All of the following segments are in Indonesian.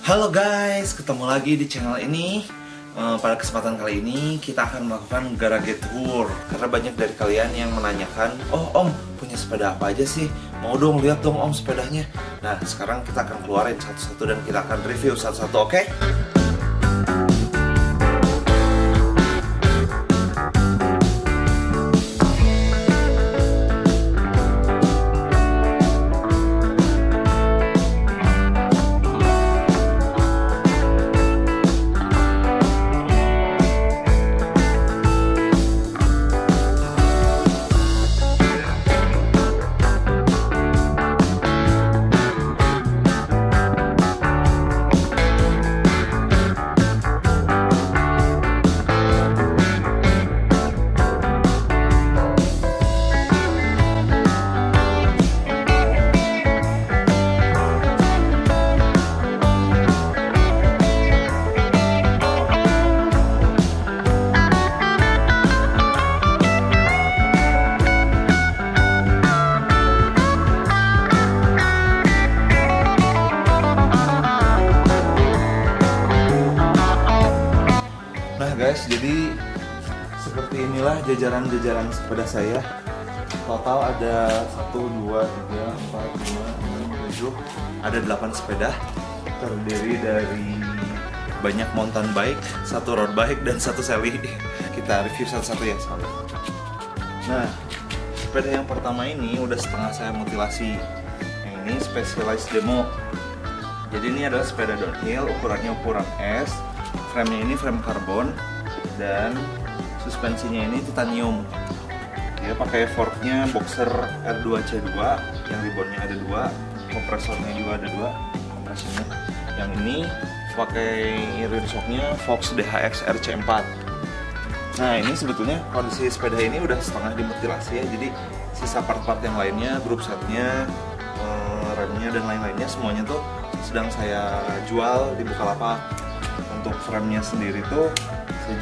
Halo guys, ketemu lagi di channel ini. Pada kesempatan kali ini kita akan melakukan garage tour. Karena banyak dari kalian yang menanyakan, "Oh om, punya sepeda apa aja sih? Mau dong, lihat dong om sepedanya." Nah, sekarang kita akan keluarin satu-satu dan kita akan review satu-satu, oke? Guys, jadi seperti inilah jajaran-jajaran sepeda saya. Total ada 1, 2, 3, 4, 5, 6, 7, ada 8 sepeda. Terdiri dari banyak mountain bike, 1 road bike, dan 1 seli. Kita review satu-satu ya sahabat. Nah, sepeda yang pertama ini udah setengah saya mutilasi. Yang ini Specialized Demo. Jadi ini adalah sepeda downhill, ukurannya ukuran S. Frame-nya ini frame karbon dan suspensinya ini titanium. Dia pakai forknya Boxer R2C2 yang ribbonnya ada 2, kompresornya juga ada 2 kompresornya. Yang ini pakai rim shocknya Fox DHX RC4. Nah, ini sebetulnya kondisi sepeda ini udah setengah dimutilasi ya. Jadi sisa part-part yang lainnya, grup setnya, remnya dan lain-lainnya semuanya tuh sedang saya jual di Bukalapak. Untuk frame-nya sendiri tuh saya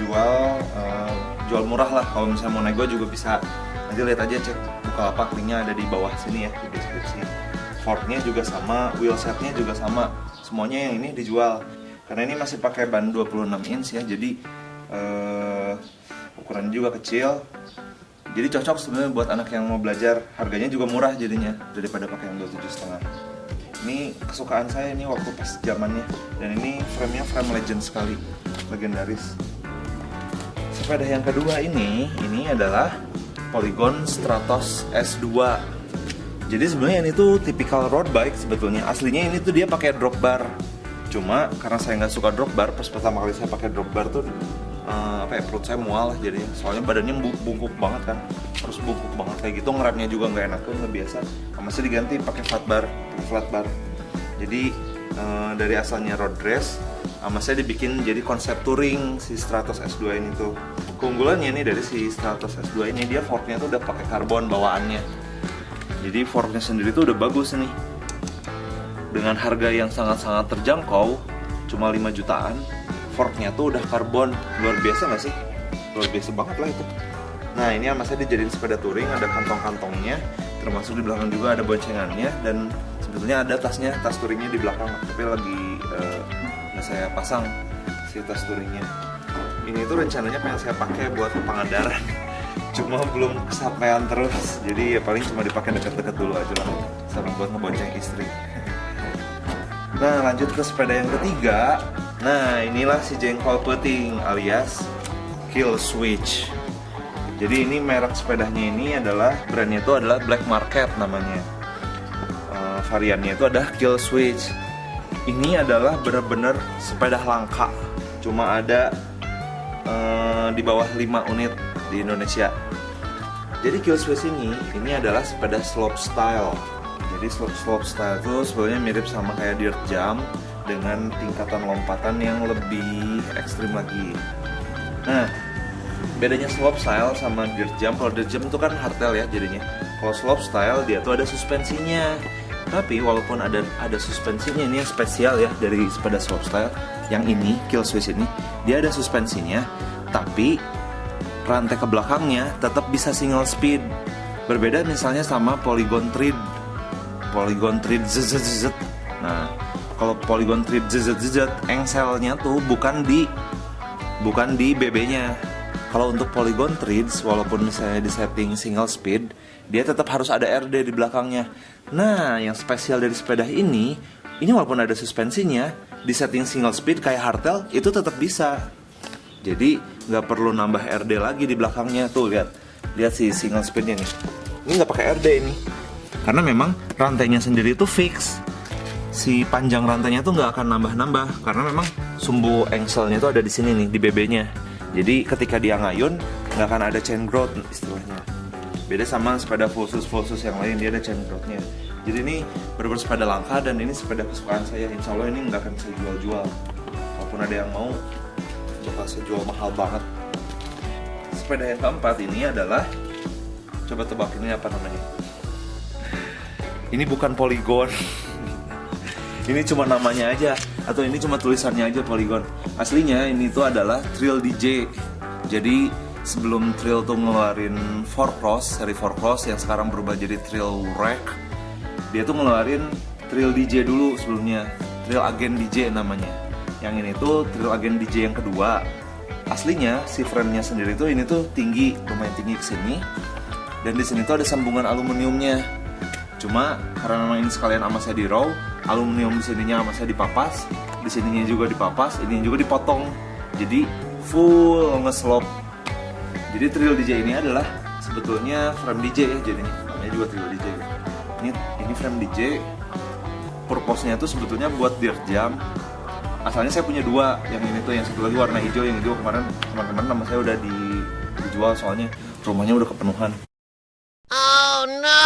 jual murah lah. Kalau misalnya mau nego juga bisa. Nanti lihat aja, cek Bukalapak, linknya ada di bawah sini ya, di deskripsi. Forknya juga sama, wheel setnya juga sama. Semuanya yang ini dijual. Karena ini masih pakai ban 26 inch ya, jadi ukurannya juga kecil. Jadi cocok sebenarnya buat anak yang mau belajar. Harganya juga murah jadinya daripada pakai yang 27,5. Ini kesukaan saya ini waktu pas zamannya. Dan ini frame-nya frame legend sekali, legendaris. Sepeda yang kedua ini adalah Polygon Stratos S2. Jadi sebenarnya ini tuh tipikal road bike sebetulnya. Aslinya ini tuh dia pakai drop bar. Cuma karena saya nggak suka drop bar, pas pertama kali saya pakai drop bar tuh perut saya mual lah jadinya. Soalnya badannya bungkuk banget kan. Terus bungkuk banget kayak gitu, ngeremnya juga nggak enak, nggak biasa. Masih diganti pakai flat bar. Jadi dari asalnya road race, saya dibikin jadi konsep touring si Stratos S2 ini tuh. Keunggulannya nih dari si Stratos S2 ini, dia forknya tuh udah pakai karbon bawaannya. Jadi forknya sendiri tuh udah bagus nih. Dengan harga yang sangat-sangat terjangkau, cuma 5 jutaan, forknya tuh udah karbon. Luar biasa nggak sih? Luar biasa banget lah itu. Nah, ini sama saya dijadiin sepeda touring, ada kantong-kantongnya, termasuk di belakang juga ada boncengannya, dan sebetulnya ada tasnya, tas touringnya di belakang, tapi lagi nggak saya pasang si tas touringnya. Ini tuh rencananya pengen saya pakai buat Pangandaran, cuma belum kesampaian terus, jadi ya paling cuma dipakai deket-deket dulu aja lah, sama buat ngebonceng istri. Nah, lanjut ke sepeda yang ketiga. Nah, inilah si jengkol puting alias Kill Switch. Jadi ini merek sepedanya ini adalah, brandnya itu adalah Black Market namanya. Variannya itu adalah Kill Switch. Ini adalah benar-benar sepeda langka. Cuma ada di bawah 5 unit di Indonesia. Jadi Kill Switch ini adalah sepeda slope style. Jadi slope style itu sebenarnya mirip sama kayak dirt jump dengan tingkatan lompatan yang lebih ekstrim lagi. Nah, bedanya slope style sama dirt jump, kalau dirt jump itu kan hardtail ya jadinya. Kalau slope style dia tuh ada suspensinya. Tapi walaupun ada suspensinya, ini yang spesial ya dari sepeda slope style. Yang ini, Kill Switch ini, dia ada suspensinya, tapi rantai ke belakangnya tetap bisa single speed. Berbeda misalnya sama Polygon Tread. Nah, kalau polygon trip zz engselnya tuh bukan di BB-nya. Kalau untuk polygon treads, walaupun misalnya di setting single speed, dia tetap harus ada RD di belakangnya. Nah, yang spesial dari sepeda ini walaupun ada suspensinya, di setting single speed kayak hardtail itu tetap bisa. Jadi nggak perlu nambah RD lagi di belakangnya. Tuh lihat si single speednya nih. Ini nggak pakai RD ini, karena memang rantainya sendiri itu fix. Si panjang rantainya tuh nggak akan nambah-nambah, karena memang sumbu engselnya itu ada di sini nih, di BB-nya. Jadi ketika dia ngayun, nggak akan ada chain growth istilahnya. Beda sama sepeda full sus yang lain, dia ada chain growth-nya. Jadi ini bener-bener sepeda langka, dan ini sepeda kesukaan saya. Insya Allah ini nggak akan saya jual-jual. Walaupun ada yang mau, bakal saya jual mahal banget. Sepeda yang keempat ini adalah, coba tebak ini apa namanya? Ini bukan polygon. Ini cuma namanya aja, atau ini cuma tulisannya aja polygon. Aslinya ini tuh adalah Trail DJ. Jadi sebelum Trail tuh ngeluarin 4Cross, seri 4Cross yang sekarang berubah jadi Trail Rack, dia tuh ngeluarin Trail DJ dulu sebelumnya, Trail Agent DJ namanya. Yang ini tuh Trail Agent DJ yang kedua. Aslinya si frame-nya sendiri tuh ini tuh tinggi, lumayan tinggi ke sini. Dan di sini tuh ada sambungan aluminiumnya. Cuma karena memang ini sekalian sama saya di raw, aluminium di sininya sama saya dipapas, di sininya juga dipapas, ini juga dipotong. Jadi full nge-slope. Jadi Trail DJ ini adalah sebetulnya frame DJ ya, jadi namanya juga Trail DJ. Ini frame DJ. Purpose-nya tuh sebetulnya buat dirt jam. Asalnya saya punya dua, yang ini tuh yang satu lagi warna hijau, yang hijau kemarin teman-teman nama saya udah dijual soalnya rumahnya udah kepenuhan. Oh no.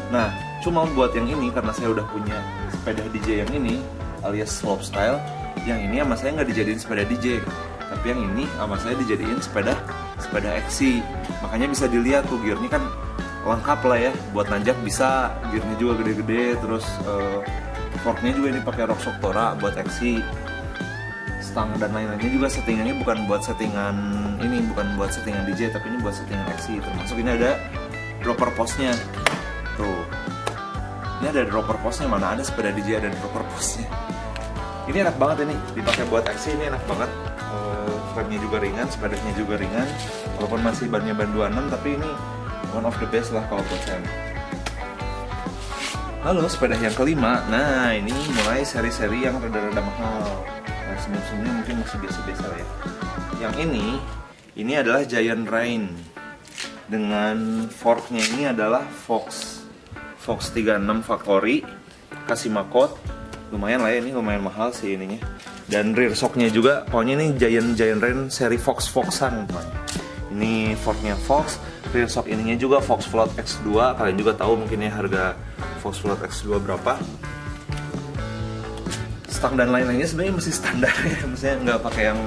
Nah, cuma buat yang ini karena saya udah punya sepeda DJ yang ini alias slope style, yang ini sama saya nggak dijadiin sepeda DJ, tapi yang ini sama saya dijadiin sepeda XC. Makanya bisa dilihat tuh gearnya kan lengkap lah ya, buat nanjak bisa, gearnya juga gede-gede, terus forknya juga ini pakai Rockshox Tora buat XC. Stang dan lain-lainnya juga settingannya bukan buat settingan ini, bukan buat settingan DJ, tapi ini buat settingan XC. Termasuk ini ada dropper post-nya. Tuh. Ini ada dropper post-nya, mana ada sepeda DJ ada dropper post-nya. Ini enak banget ini, dipakai buat XC ini enak banget. Frame-nya juga ringan, sepedanya juga ringan. Walaupun masih bannya ban 26, tapi ini one of the best lah kalau buat saya. Lalu sepeda yang kelima, nah ini mulai seri-seri yang rada-rada mahal. Nah sebelum-sebelumnya mungkin masih biasa-biasa lah ya. Yang ini adalah Giant Rain. Dengan forknya ini adalah Fox 36 Factory, kasih makot, lumayan lah ya, ini lumayan mahal sih ininya. Dan rear shocknya juga, pokoknya ini Giant Rain seri Foxan. Ini forknya Fox, rear shock ininya juga Fox Float X2. Kalian juga tahu mungkin ya harga Fox Float X2 berapa. Stang dan lain-lainnya sebenarnya masih standar ya, maksudnya nggak pakai yang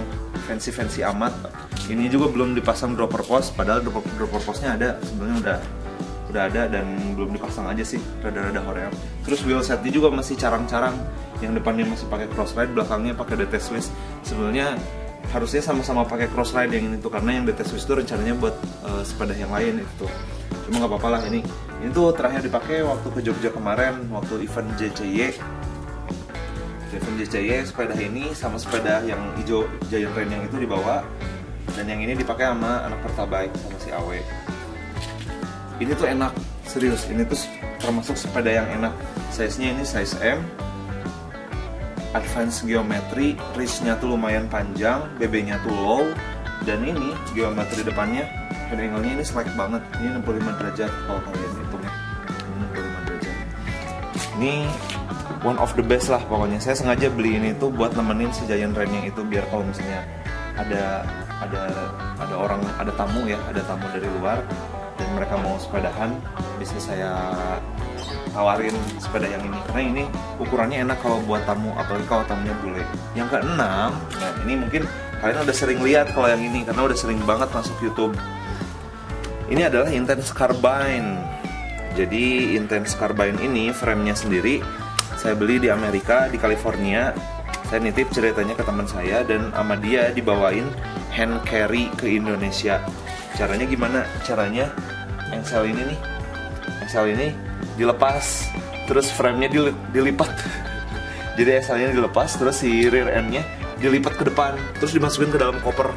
fancy amat. Ini juga belum dipasang dropper post, padahal dropper postnya ada, sebenarnya udah ada dan belum dipasang aja sih, rada-rada hoream. Terus wheel setnya juga masih carang-carang, yang depannya masih pakai crossride, belakangnya pakai DT Swiss. Sebenarnya harusnya sama-sama pakai crossride yang ini tuh, karena yang DT Swiss itu rencananya buat sepeda yang lain itu. Cuma nggak apa-apa lah, ini tuh terakhir dipakai waktu ke Jogja kemarin, waktu event JCY. Sepeda ini sama sepeda yang hijau Giant Rain yang itu dibawa, dan yang ini dipakai sama anak Pertabike sama si Awe. Ini tuh enak, serius, ini tuh termasuk sepeda yang enak. Size-nya ini size M, advance geometri, wrist-nya tuh lumayan panjang, BB-nya tuh low, dan ini geometri depannya, head angle-nya ini slack banget, ini 65 derajat kalau kalian hitung ya, ini 65 derajat. Ini one of the best lah pokoknya. Saya sengaja beli ini tuh buat nemenin si Giant Rain yang itu, biar kalau misalnya ada orang, ada tamu dari luar dan mereka mau sepedahan, bisa saya tawarin sepeda yang ini, karena ini ukurannya enak kalau buat tamu, apalagi kalau tamunya bule. Yang keenam, nah ini mungkin kalian udah sering lihat kalau yang ini, karena udah sering banget masuk YouTube. Ini adalah Intense Carbine. Jadi Intense Carbine ini frame-nya sendiri saya beli di Amerika, di California. Saya nitip ceritanya ke teman saya, dan sama dia dibawain hand carry ke Indonesia. Caranya gimana? Caranya engsel ini dilepas, terus frame-nya dilipat. Jadi axle-nya dilepas, terus si rear end-nya dilipat ke depan, terus dimasukin ke dalam koper.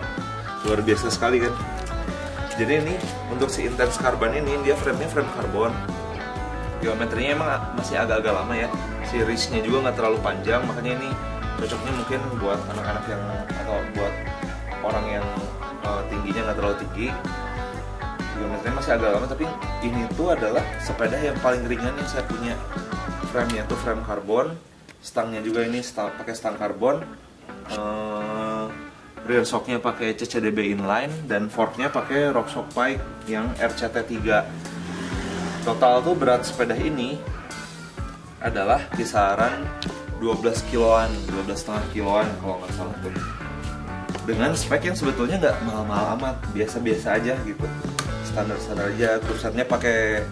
Luar biasa sekali kan. Jadi ini untuk si Intense Carbon ini, dia frame-nya frame karbon. Geometrinya emang masih agak-agak lama ya. Si wrist-nya juga nggak terlalu panjang, makanya ini cocoknya mungkin buat anak-anak yang atau buat orang yang tingginya nggak terlalu tinggi. Geometrinya masih agak lama, tapi ini tuh adalah sepeda yang paling ringan yang saya punya. Frame-nya tuh frame karbon, stangnya juga ini pakai stang karbon, rear shock-nya pakai CCDB inline, dan fork-nya pakai RockShox Pike yang RCT3. Total tuh berat sepeda ini adalah kisaran 12 kiloan, 12,5 kiloan kalau nggak salah tuh. Dengan spek yang sebetulnya nggak mahal-mahal amat, biasa-biasa aja gitu. Standar-standar aja. Kursetnya pakai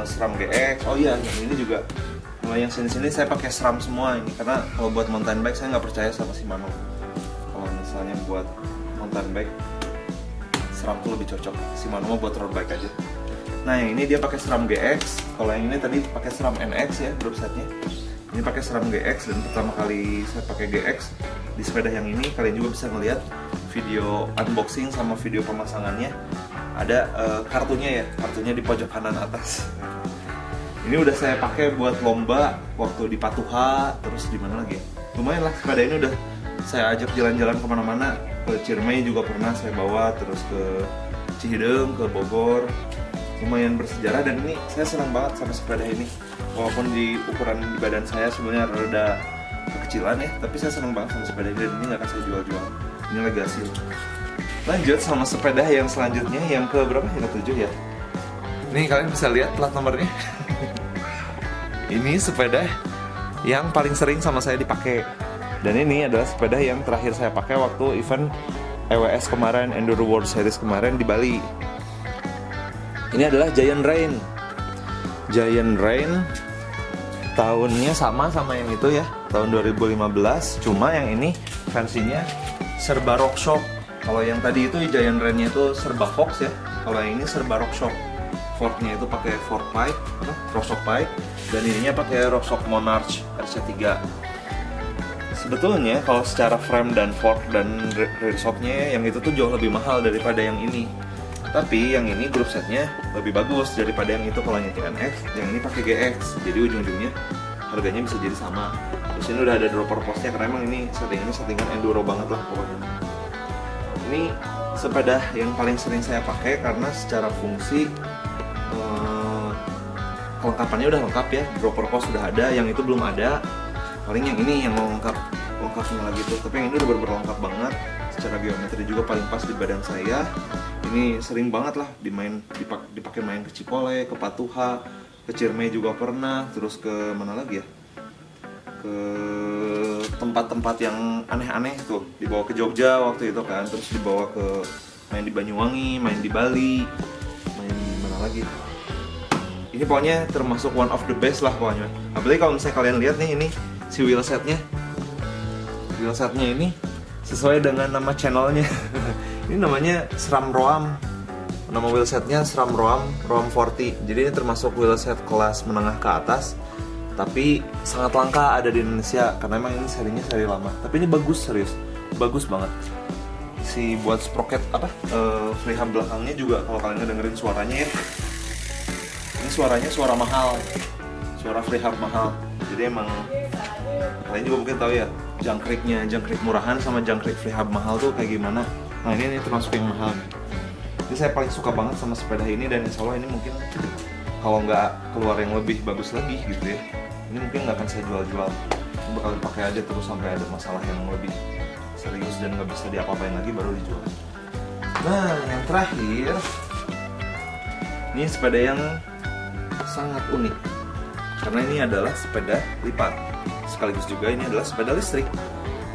SRAM GX. Oh iya, yang ini juga. Kalau yang sini-sini saya pakai SRAM semua ini, karena kalau buat mountain bike saya nggak percaya sama Shimano. Kalau misalnya buat mountain bike, SRAM tuh lebih cocok. Shimano mah buat road bike aja. Nah yang ini dia pakai SRAM GX. Kalau yang ini tadi pakai SRAM NX ya, group setnya. Ini pakai SRAM GX, dan pertama kali saya pakai GX di sepeda yang ini, kalian juga bisa ngeliat video unboxing sama video pemasangannya. Ada kartunya ya, kartunya di pojok kanan atas. Ini udah saya pakai buat lomba waktu di Patuha, terus di mana lagi? Lumayan lah, sepeda ini udah saya ajak jalan-jalan kemana-mana. Ke Ciremai juga pernah saya bawa, terus ke Cihideng, ke Bogor. Lumayan bersejarah, dan ini saya senang banget sama sepeda ini. Walaupun di ukuran di badan saya sebenarnya rada kekecilan ya, tapi saya senang banget sama sepeda ini, dan ini nggak akan saya jual-jual. Ini legasi. Lanjut sama sepeda yang selanjutnya, yang ke berapa? Yang ke-7 ya. Nih kalian bisa lihat plat nomornya. Ini sepeda yang paling sering sama saya dipakai. Dan ini adalah sepeda yang terakhir saya pakai waktu event EWS kemarin, Enduro World Series kemarin di Bali. Ini adalah Giant Rain. Giant Rain tahunnya sama yang itu ya, tahun 2015. Cuma yang ini versinya serba RockShox. Kalau yang tadi itu Giant Rain-nya itu serba Fox ya. Kalau yang ini serba RockShox. Fork-nya itu pakai fork Pike, RockShox Pike, dan ininya pakai RockShox Monarch RC3. Sebetulnya kalau secara frame dan fork dan rear shock-nya yang itu tuh jauh lebih mahal daripada yang ini. Tapi yang ini group setnya lebih bagus daripada yang itu. Kalau yang itu NX, yang ini pakai GX. Jadi ujung-ujungnya harganya bisa jadi sama. Terus ini udah ada dropper post-nya, karena emang ini settingan enduro banget lah pokoknya. Ini sepeda yang paling sering saya pakai karena secara fungsi kelengkapannya udah lengkap ya. Dropper post udah ada, yang itu belum ada. Paling yang ini yang mau lengkapnya lagi tuh. Tapi yang ini udah bener-bener lengkap banget. Secara geometri juga paling pas di badan saya. Ini sering banget lah dipakai main ke Cipole, ke Patuha, ke Ciremai juga pernah, terus ke mana lagi ya? Ke tempat-tempat yang aneh-aneh tuh, dibawa ke Jogja waktu itu kan, terus dibawa ke main di Banyuwangi, main di Bali, main di mana lagi? Ini pokoknya termasuk one of the best lah pokoknya. Apalagi kalau misalnya kalian lihat nih, ini si wheelsetnya ini sesuai dengan nama channelnya. Ini namanya SRAM Roam. Nama wheelsetnya SRAM Roam 40. Jadi ini termasuk wheelset kelas menengah ke atas, tapi sangat langka ada di Indonesia karena emang ini serinya seri lama. Tapi ini bagus, serius, bagus banget. Si buat sprocket freehub belakangnya juga kalau kalian dengerin suaranya ya, ini suaranya suara mahal, suara freehub mahal. Jadi emang kalian juga mungkin tahu ya, jangkrik murahan sama jangkrik freehub mahal tuh kayak gimana. Nah ini termasuk yang mahal. Jadi saya paling suka banget sama sepeda ini, dan insya Allah ini mungkin kalau nggak keluar yang lebih bagus lagi gitu ya, ini mungkin nggak akan saya jual-jual. Ini bakal dipakai aja terus sampai ada masalah yang lebih serius dan nggak bisa diapa-apain lagi baru dijual. Nah yang terakhir, ini sepeda yang sangat unik karena ini adalah sepeda lipat, sekaligus juga ini adalah sepeda listrik.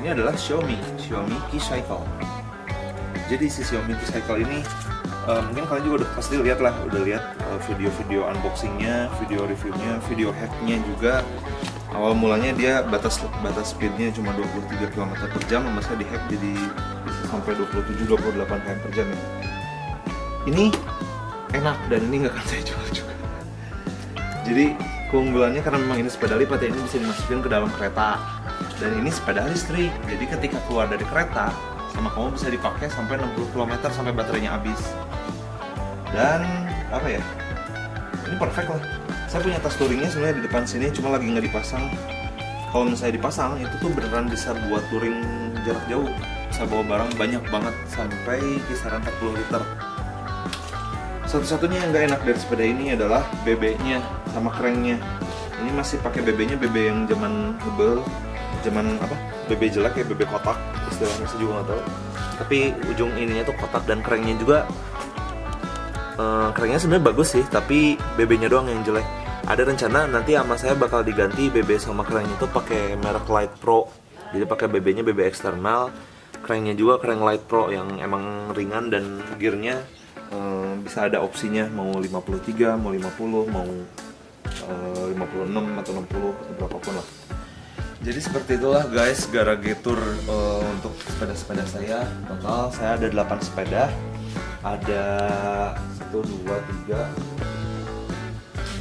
Ini adalah Xiaomi Q-Cycle. Jadi si Xiaomi Q-Cycle ini mungkin kalian juga udah pasti lihat video-video unboxingnya, video reviewnya, video hacknya juga. Awal mulanya dia batas speednya cuma 23 km per jam, sama saya dihack jadi sampai 27-28 km per jam ya. Ini enak dan ini nggak akan saya jual juga. Jadi keunggulannya karena memang ini sepeda lipat ya, ini bisa dimasukin ke dalam kereta. Dan ini sepeda listrik, jadi ketika keluar dari kereta sama kamu bisa dipakai sampai 60 km sampai baterainya habis. Dan apa ya, ini perfect lah. Saya punya tas touringnya sebenarnya di depan sini, cuma lagi nggak dipasang. Kalau misalnya dipasang, itu tuh beneran bisa buat touring jarak jauh. Bisa bawa barang banyak banget, sampai kisaran 40 liter. Satu-satunya yang nggak enak dari sepeda ini adalah BB-nya sama cranknya. Ini masih pakai BB-nya, BB yang zaman hebel, zaman apa? BB jelek ya, BB kotak, istilahnya saya juga nggak tahu. Tapi ujung ininya tuh kotak, dan cranknya juga cranknya sebenarnya bagus sih, tapi BB-nya doang yang jelek. Ada rencana nanti sama saya bakal diganti BB sama cranknya tuh pakai merek Light Pro. Jadi pakai BB-nya BB eksternal, cranknya juga crank Light Pro yang emang ringan, dan gearnya bisa ada opsinya mau 53, mau 50, mau 56 atau 60 atau berapapun lah. Jadi seperti itulah guys garage tour untuk sepeda-sepeda saya. Total saya ada 8 sepeda. Ada 1, 2, 3,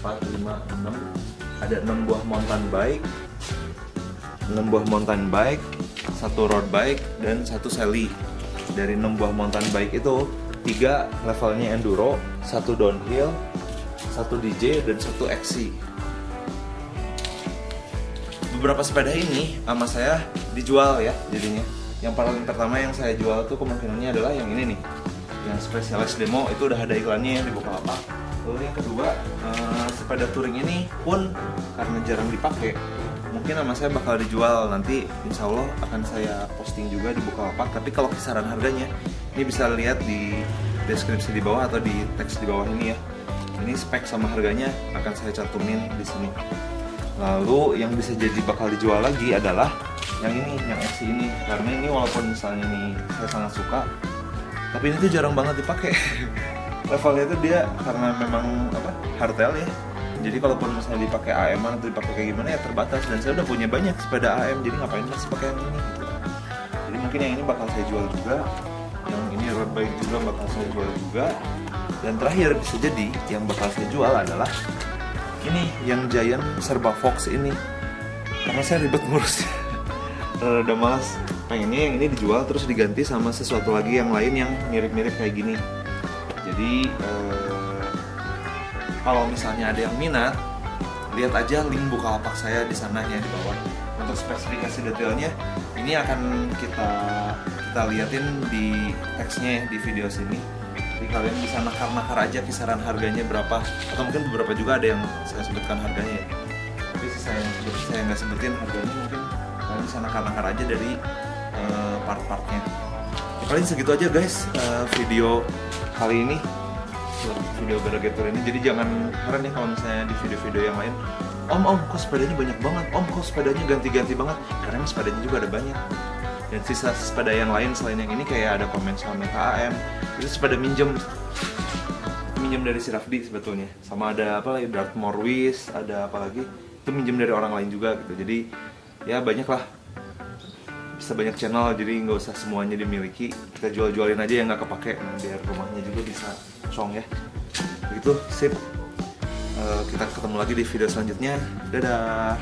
4, 5, 6. Ada 6 buah mountain bike, 6 buah mountain bike, 1 road bike, dan 1 sally. Dari 6 buah mountain bike itu 3 levelnya enduro, 1 downhill, 1 DJ, dan 1 XC. Beberapa sepeda ini sama saya dijual ya jadinya. Yang paling pertama yang saya jual tuh kemungkinannya adalah yang ini nih, yang Specialized Demo, itu udah ada iklannya ya di Bukalapak. Lalu yang kedua, sepeda touring ini pun karena jarang dipakai, mungkin sama saya bakal dijual nanti, insya Allah akan saya posting juga di Bukalapak. Tapi kalau kisaran harganya, ini bisa lihat di deskripsi di bawah atau di teks di bawah ini ya. Ini spek sama harganya akan saya cantumin di sini. Lalu yang bisa jadi bakal dijual lagi adalah yang ini, yang XC ini. Karena ini walaupun misalnya ini saya sangat suka, tapi ini tuh jarang banget dipakai. Levelnya itu dia karena memang apa, hardtail ya. Jadi kalaupun misalnya dipakai AM atau dipakai kayak gimana ya terbatas. Dan saya udah punya banyak sepeda AM, jadi ngapain masih pakai yang ini gitu. Jadi mungkin yang ini bakal saya jual juga, yang ini road bike juga bakal saya jual juga. Dan terakhir bisa jadi yang bakal saya jual adalah ini, yang Giant Serba Fox ini. Karena saya ribet ngurusnya. Udah malas. Pengennya yang ini dijual terus diganti sama sesuatu lagi yang lain yang mirip-mirip kayak gini. Jadi kalau misalnya ada yang minat, lihat aja link Bukalapak saya di sana ya di bawah. Untuk spesifikasi detailnya ini akan kita liatin di teksnya ya di video sini. Jadi kalian bisa nakar-nakar aja kisaran harganya berapa, atau mungkin beberapa juga ada yang saya sebutkan harganya ya. Tapi saya nggak sebutin harganya, mungkin kalian bisa nakar-nakar aja dari part-partnya. Ya, paling segitu aja guys video kali ini, video garage tour ini. Jadi jangan heran ya kalau misalnya di video-video yang lain, Om kok sepedanya banyak banget, Om kok sepedanya ganti-ganti banget. Karena sepedanya juga ada banyak. Dan sisa sepeda yang lain selain yang ini kayak ada konvensional KM, itu sepeda minjem dari si Rafdi sebetulnya. Sama ada apa lagi, Dartmoor Wish, ada apa lagi, itu minjem dari orang lain juga gitu. Jadi ya banyak lah, bisa banyak channel, jadi nggak usah semuanya dimiliki. Kita jual-jualin aja yang nggak kepake, biar rumahnya juga bisa song ya. Begitu, sip. Kita ketemu lagi di video selanjutnya. Dadah.